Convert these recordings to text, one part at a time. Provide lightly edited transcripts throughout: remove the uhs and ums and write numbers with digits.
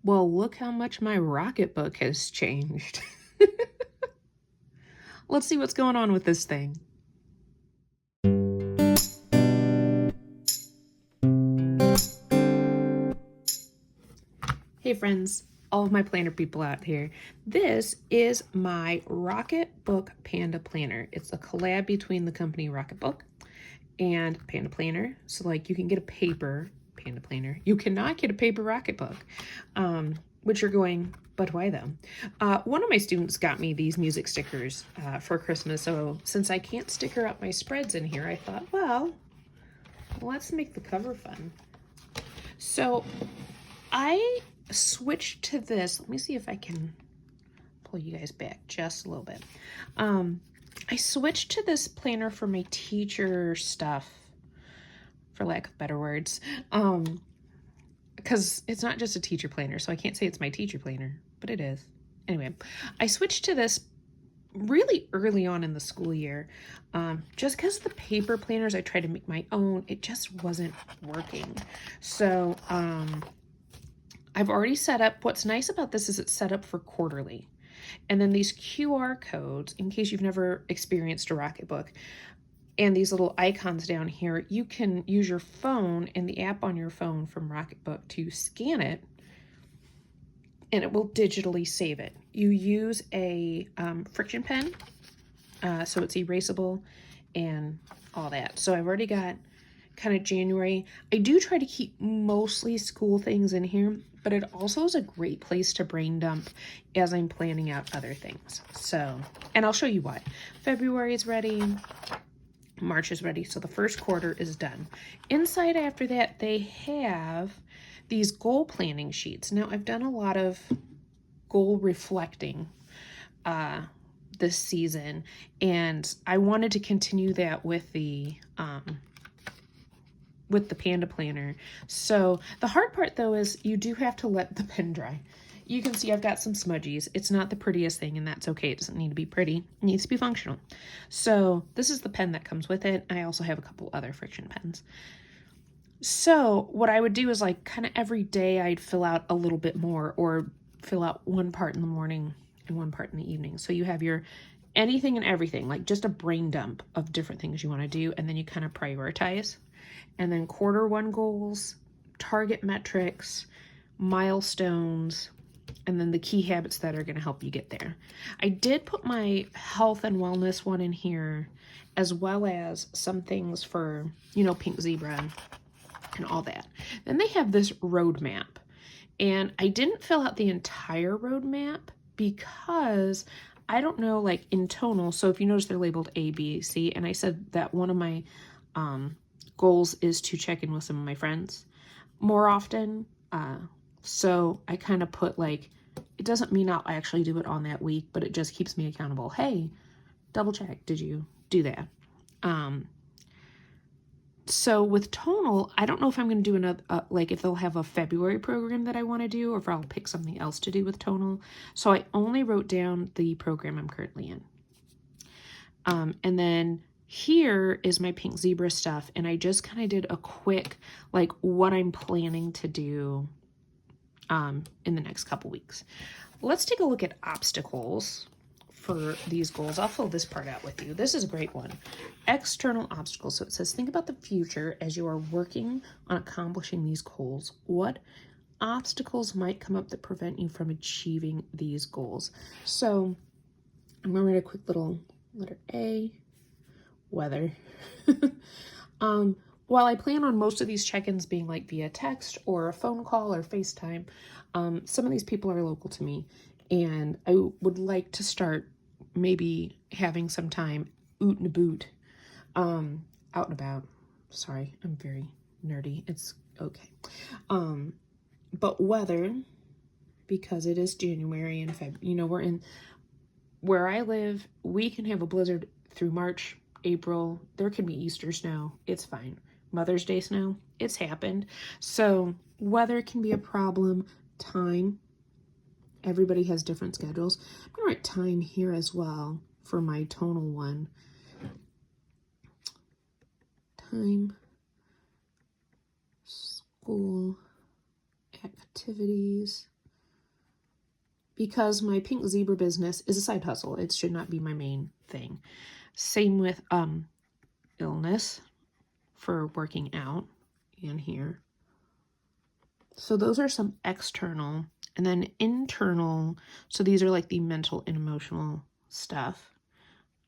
Well, look how much my Rocketbook has changed. Let's see what's going on with this thing. Hey friends, all of my planner people out here. This is my Rocketbook Panda Planner. It's a collab between the company Rocketbook and Panda Planner. So like you can get a paper Panda Planner. You cannot get a paper Rocketbook, which you're going, but why though? One of my students got me these music stickers for Christmas. So since I can't sticker up my spreads in here, I thought, well, let's make the cover fun. So I switched to this. Let me see if I can pull you guys back just a little bit. I switched to this planner for my teacher stuff, for lack of better words, because it's not just a teacher planner, so I can't say it's my teacher planner, but it is. Anyway, I switched to this really early on in the school year, just because the paper planners I tried to make my own, it just wasn't working. So I've already set up, what's nice about this is it's set up for quarterly. And then these QR codes, in case you've never experienced a Rocketbook, and these little icons down here, you can use your phone and the app on your phone from Rocketbook to scan it, and it will digitally save it. You use a friction pen, so it's erasable and all that. So I've already got kind of January. I do try to keep mostly school things in here, but it also is a great place to brain dump as I'm planning out other things. So, and I'll show you why. February is ready. March is ready. So the first quarter is done. Inside after that, they have these goal planning sheets. Now I've done a lot of goal reflecting this season, and I wanted to continue that with the Panda Planner. So the hard part though is you do have to let the pen dry. You can see I've got some smudgies. It's not the prettiest thing, and that's okay. It doesn't need to be pretty. It needs to be functional. So this is the pen that comes with it. I also have a couple other friction pens. So what I would do is like kind of every day I'd fill out a little bit more, or fill out one part in the morning and one part in the evening. So you have your anything and everything, like just a brain dump of different things you want to do, and then you kind of prioritize. And then quarter one goals, target metrics, milestones, and then the key habits that are going to help you get there. I did put my health and wellness one in here, as well as some things for, you know, pink zebra and all that. Then they have this roadmap, and I didn't fill out the entire roadmap because I don't know, like in tonal. So if you notice, they're labeled A, B, C, and I said that one of my goals is to check in with some of my friends more often. So I kind of put like, it doesn't mean I'll actually do it on that week, but it just keeps me accountable. Hey, double check. Did you do that? So with tonal, I don't know if I'm going to do another, like if they'll have a February program that I want to do, or if I'll pick something else to do with tonal. So I only wrote down the program I'm currently in. And then here is my pink zebra stuff, and I just kind of did a quick, like what I'm planning to do in the next couple weeks. Let's take a look at obstacles for these goals. I'll fill this part out with you. This is a great one. External obstacles. So it says, think about the future as you are working on accomplishing these goals. What obstacles might come up that prevent you from achieving these goals? So I'm going to write a quick little letter A, weather. While I plan on most of these check-ins being like via text or a phone call or FaceTime, some of these people are local to me, and I would like to start maybe having some time oot and aboot, out and about. Sorry, I'm very nerdy. It's okay. But weather, because it is January and February, you know, we're in, where I live, we can have a blizzard through March, April. There can be Easter snow. It's fine. Mother's Day snow, it's happened. So weather can be a problem. Time, everybody has different schedules. I'm gonna write time here as well for my tonal one. Time, school, activities, because my pink zebra business is a side hustle. It should not be my main thing. Same with illness for working out in here. So those are some external, and then internal. So these are like the mental and emotional stuff.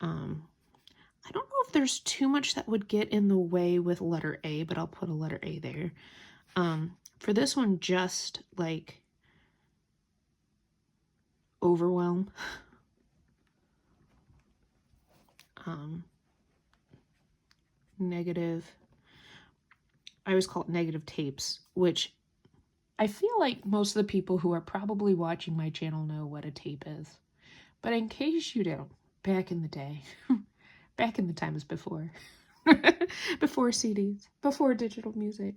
I don't know if there's too much that would get in the way with letter A, but I'll put a letter A there. For this one, just like overwhelm. Negative. I always call it negative tapes, which I feel like most of the people who are probably watching my channel know what a tape is. But in case you don't, back in the day, back in the times before, before CDs, before digital music,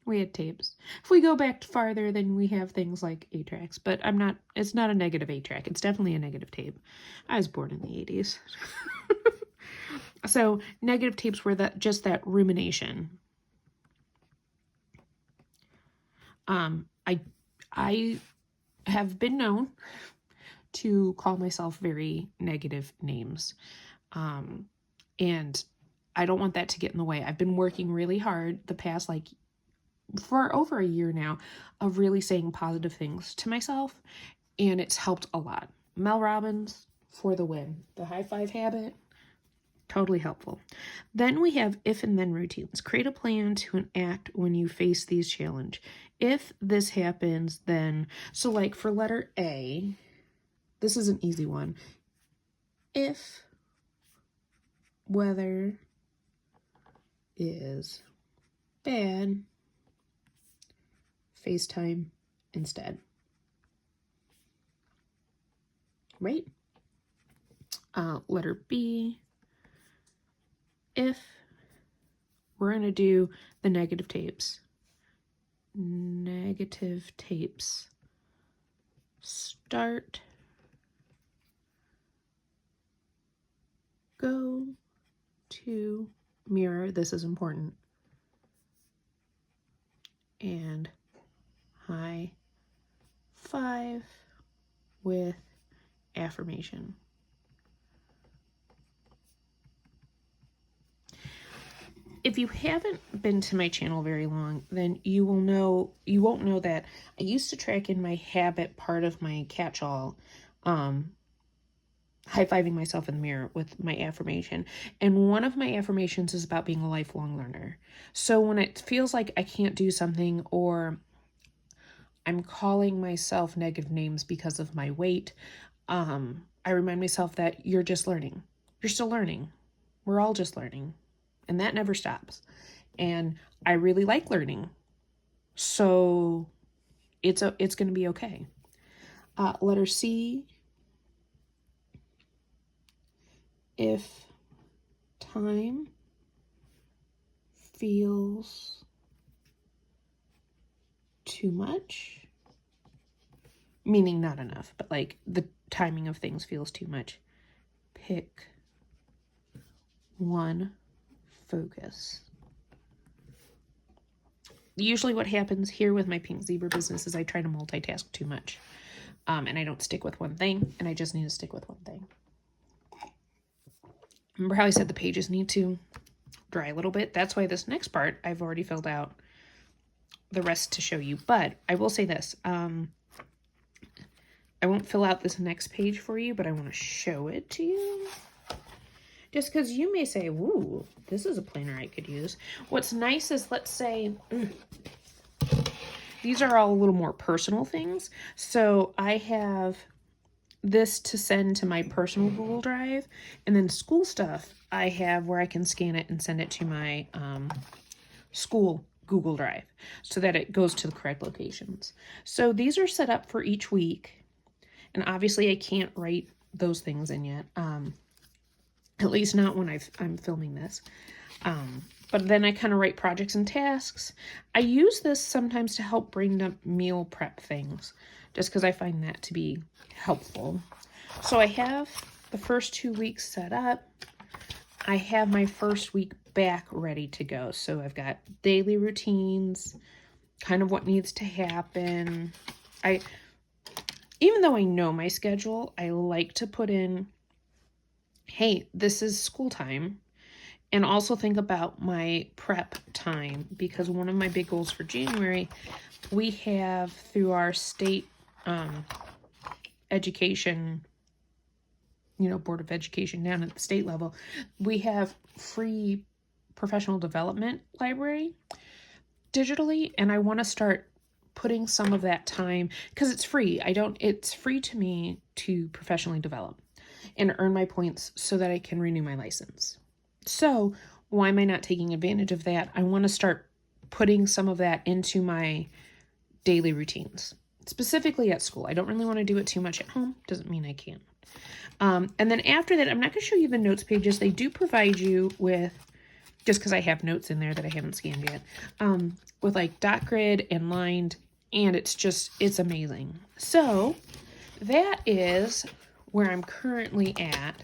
we had tapes. If we go back farther, then we have things like 8-tracks, but it's not a negative 8-track. It's definitely a negative tape. I was born in the 80s. So negative tapes were just that rumination. I have been known to call myself very negative names. And I don't want that to get in the way. I've been working really hard the past, for over a year now, of really saying positive things to myself, and it's helped a lot. Mel Robbins, for the win. The high five habit, totally helpful. Then we have if and then routines. Create a plan to enact when you face these challenges. If this happens, then, so like for letter A, this is an easy one. If weather is bad, FaceTime instead. Right? Letter B, if we're going to do the negative tapes. Negative tapes. Start. Go to mirror. This is important. And high five with affirmation. If you haven't been to my channel very long, then you won't know that I used to track in my habit part of my catch-all, high-fiving myself in the mirror with my affirmation. And one of my affirmations is about being a lifelong learner. So when it feels like I can't do something, or I'm calling myself negative names because of my weight, I remind myself that you're just learning. You're still learning. We're all just learning. And that never stops. And I really like learning. So it's going to be okay. Letter C. If time feels too much, meaning not enough, but like the timing of things feels too much, pick one focus. Usually what happens here with my pink zebra business is I try to multitask too much. And I don't stick with one thing, and I just need to stick with one thing. Remember how I said the pages need to dry a little bit? That's why this next part, I've already filled out the rest to show you. But I will say this. I won't fill out this next page for you, but I want to show it to you. Just because you may say, ooh, this is a planner I could use. What's nice is, let's say, these are all a little more personal things. So I have this to send to my personal Google Drive, and then school stuff I have where I can scan it and send it to my school Google Drive so that it goes to the correct locations. So these are set up for each week, and obviously I can't write those things in yet. At least not when I'm filming this. But then I kind of write projects and tasks. I use this sometimes to help bring up meal prep things, just because I find that to be helpful. So I have the first 2 weeks set up. I have my first week back ready to go. So I've got daily routines, kind of what needs to happen. even though I know my schedule, I like to put in, hey, this is school time. And also think about my prep time, because one of my big goals for January, we have through our state education, Board of Education down at the state level, we have free professional development library digitally, and I want to start putting some of that time, because it's free. It's free to me to professionally develop and earn my points so that I can renew my license. So why am I not taking advantage of that? I want to start putting some of that into my daily routines, specifically at school. I don't really want to do it too much at home. Doesn't mean I can't. And then after that, I'm not going to show you the notes pages. They do provide you with, just because I have notes in there that I haven't scanned yet, with like dot grid and lined, and it's amazing. So that is where I'm currently at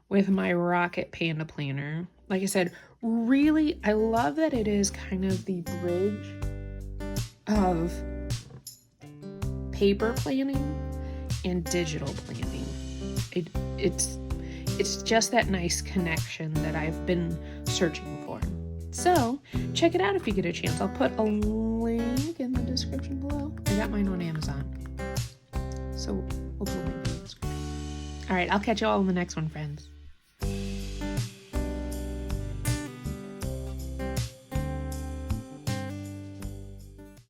with my Rocket Panda planner. Like I said, really, I love that it is kind of the bridge of paper planning and digital planning. It's just that nice connection that I've been searching for. So check it out if you get a chance. I'll put a link in the description below. I got mine on Amazon, so we'll put a link in the description. All right, I'll catch you all in the next one, friends.